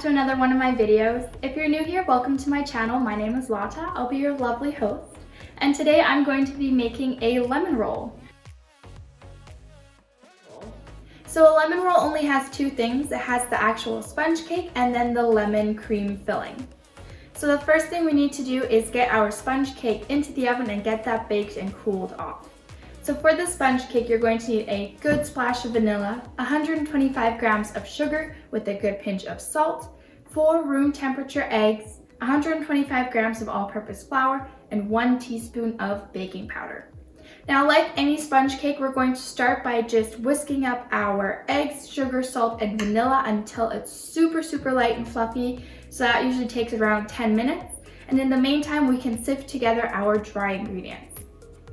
to another one of my videos. If you're new here, welcome to my channel. My name is Lata. I'll be your lovely host. And today I'm going to be making a lemon roll. So a lemon roll only has two things. It has the actual sponge cake and then the lemon cream filling. So the first thing we need to do is get our sponge cake into the oven and get that baked and cooled off. So for the sponge cake, you're going to need a good splash of vanilla, 125 grams of sugar with a good pinch of salt, 4 room temperature eggs, 125 grams of all-purpose flour, and 1 teaspoon of baking powder. Now, like any sponge cake, we're going to start by just whisking up our eggs, sugar, salt, and vanilla until it's super light and fluffy. So that usually takes around 10 minutes. And in the meantime, we can sift together our dry ingredients.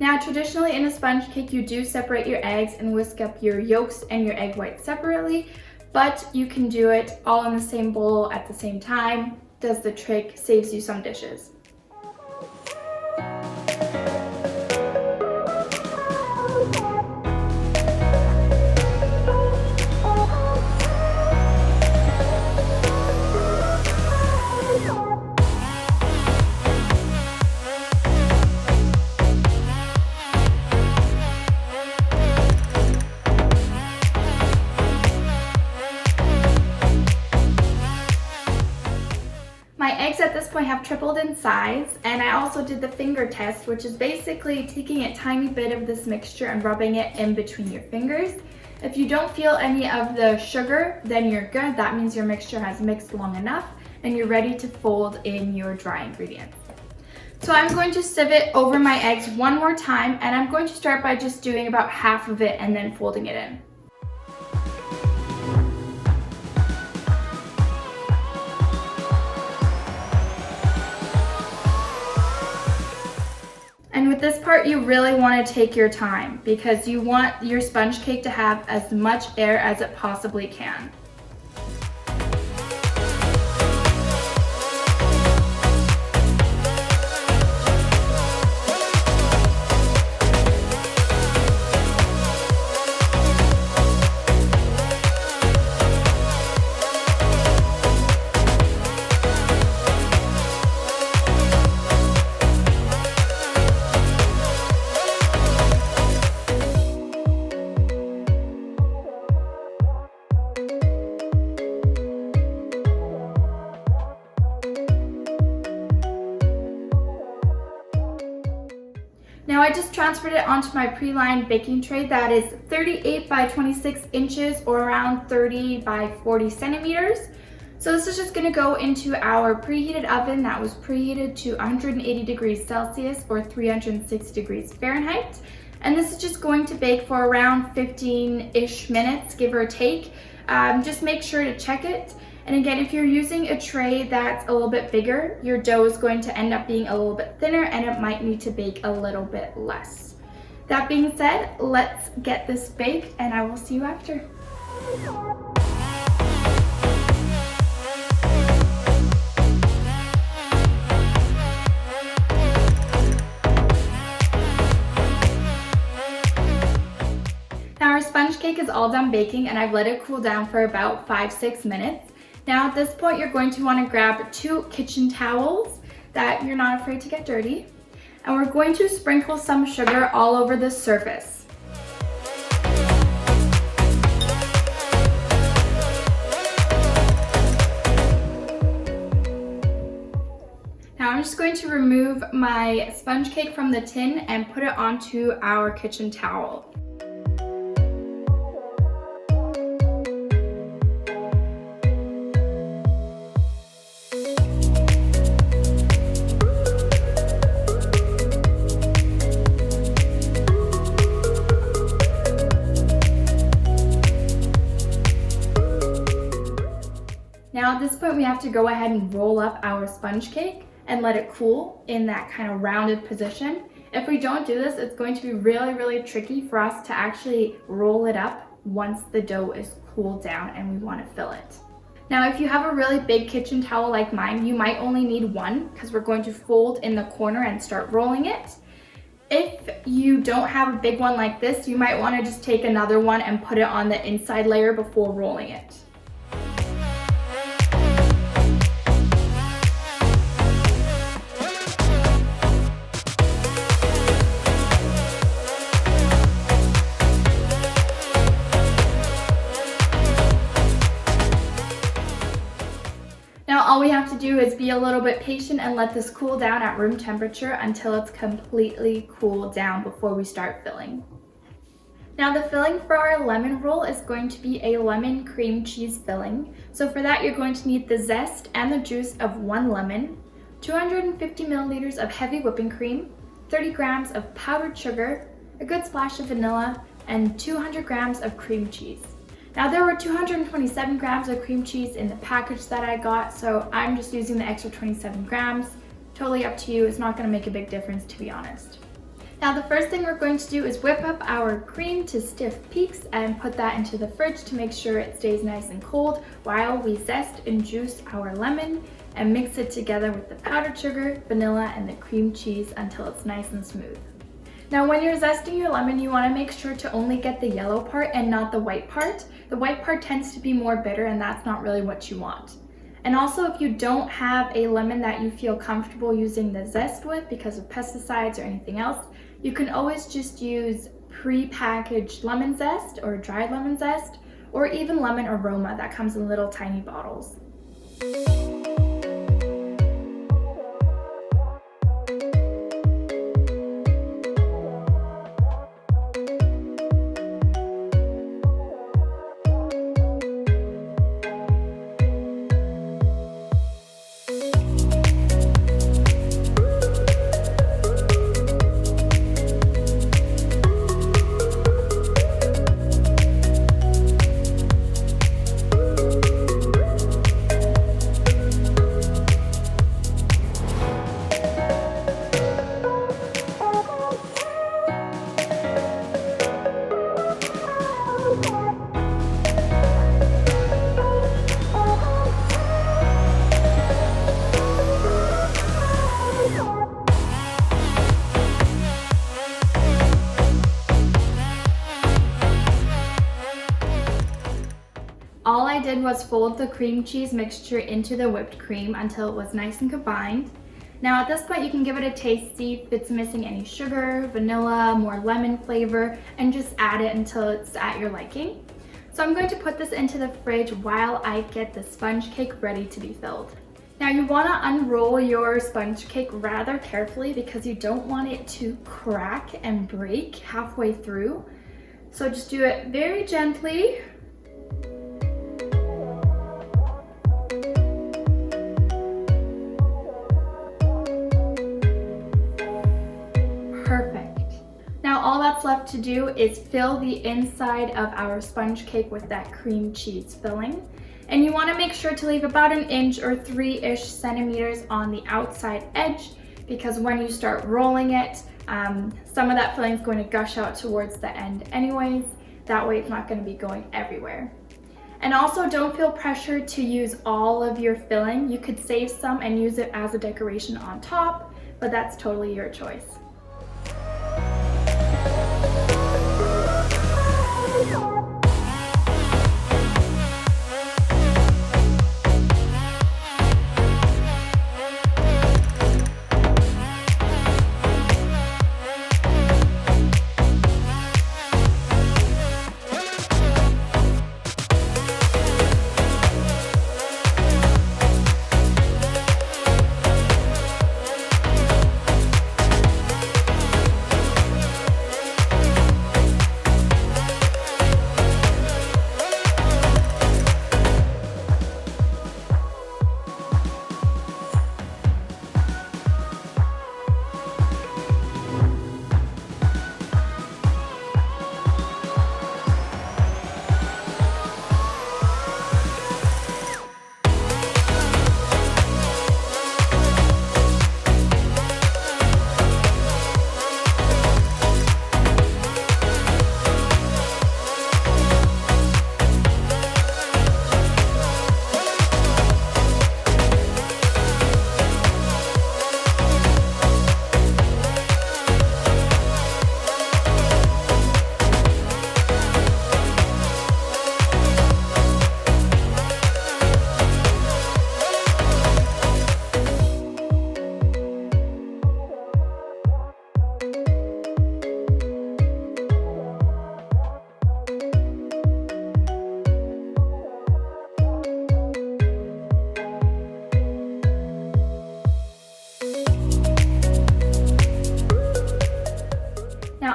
Now, traditionally in a sponge cake, you do separate your eggs and whisk up your yolks and your egg whites separately, but you can do it all in the same bowl at the same time. Does the trick, saves you some dishes. My eggs at this point have tripled in size, and I also did the finger test, which is basically taking a tiny bit of this mixture and rubbing it in between your fingers. If you don't feel any of the sugar, then you're good. That means your mixture has mixed long enough and you're ready to fold in your dry ingredients. So I'm going to sieve it over my eggs one more time, and I'm going to start by just doing about half of it and then folding it in. And with this part, you really want to take your time because you want your sponge cake to have as much air as it possibly can. Now I just transferred it onto my pre-lined baking tray that is 38 by 26 inches or around 30 by 40 centimeters. So this is just going to go into our preheated oven that was preheated to 180 degrees Celsius or 306 degrees Fahrenheit. And this is just going to bake for around 15-ish minutes, give or take. Just make sure to check it. And again, if you're using a tray that's a little bit bigger, your dough is going to end up being a little bit thinner and it might need to bake a little bit less. That being said, let's get this baked and I will see you after. Now our sponge cake is all done baking and I've let it cool down for about 5-6 minutes. Now at this point, you're going to want to grab 2 kitchen towels that you're not afraid to get dirty. And we're going to sprinkle some sugar all over the surface. Now I'm just going to remove my sponge cake from the tin and put it onto our kitchen towel. Now at this point, we have to go ahead and roll up our sponge cake and let it cool in that kind of rounded position. If we don't do this, it's going to be really tricky for us to actually roll it up once the dough is cooled down and we want to fill it. Now, if you have a really big kitchen towel like mine, you might only need one because we're going to fold in the corner and start rolling it. If you don't have a big one like this, you might want to just take another one and put it on the inside layer before rolling it. is be a little bit patient and let this cool down at room temperature until it's completely cooled down before we start filling. Now the filling for our lemon roll is going to be a lemon cream cheese filling. So for that you're going to need the zest and the juice of 1 lemon, 250 milliliters of heavy whipping cream, 30 grams of powdered sugar, a good splash of vanilla, and 200 grams of cream cheese. Now there were 227 grams of cream cheese in the package that I got, so I'm just using the extra 27 grams. Totally up to you, it's not going to make a big difference to be honest. Now the first thing we're going to do is whip up our cream to stiff peaks and put that into the fridge to make sure it stays nice and cold while we zest and juice our lemon and mix it together with the powdered sugar, vanilla, and the cream cheese until it's nice and smooth. Now when you're zesting your lemon, you want to make sure to only get the yellow part and not the white part. The white part tends to be more bitter and that's not really what you want. And also if you don't have a lemon that you feel comfortable using the zest with because of pesticides or anything else, you can always just use pre-packaged lemon zest or dried lemon zest or even lemon aroma that comes in little tiny bottles. All I did was fold the cream cheese mixture into the whipped cream until it was nice and combined. Now at this point you can give it a taste, see if it's missing any sugar, vanilla, more lemon flavor, and just add it until it's at your liking. So I'm going to put this into the fridge while I get the sponge cake ready to be filled. Now you want to unroll your sponge cake rather carefully because you don't want it to crack and break halfway through. So just do it very gently. Perfect. Now all that's left to do is fill the inside of our sponge cake with that cream cheese filling. And you want to make sure to leave about 1 inch or 3-ish centimeters on the outside edge because when you start rolling it, some of that filling is going to gush out towards the end anyways. That way it's not going to be going everywhere. And also don't feel pressure to use all of your filling. You could save some and use it as a decoration on top, but that's totally your choice.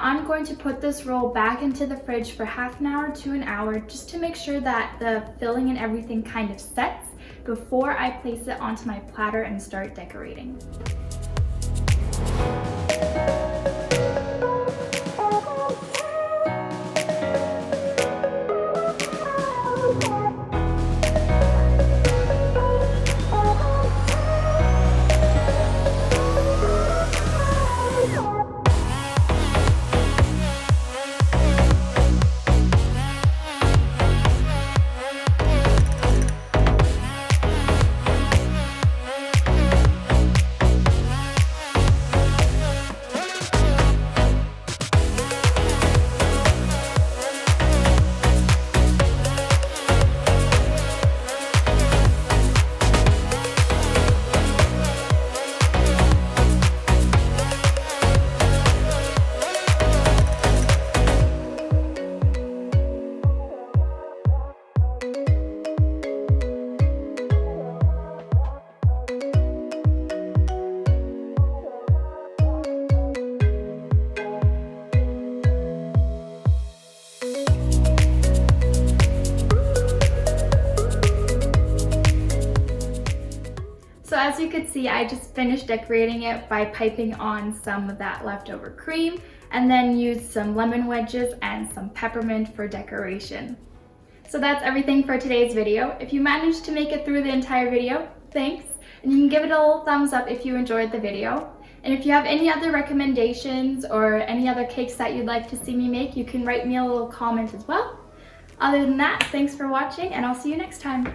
I'm going to put this roll back into the fridge for half an hour to an hour just to make sure that the filling and everything kind of sets before I place it onto my platter and start decorating. So as you can see, I just finished decorating it by piping on some of that leftover cream and then used some lemon wedges and some peppermint for decoration. So that's everything for today's video. If you managed to make it through the entire video, thanks. And you can give it a little thumbs up if you enjoyed the video. And if you have any other recommendations or any other cakes that you'd like to see me make, you can write me a little comment as well. Other than that, thanks for watching and I'll see you next time.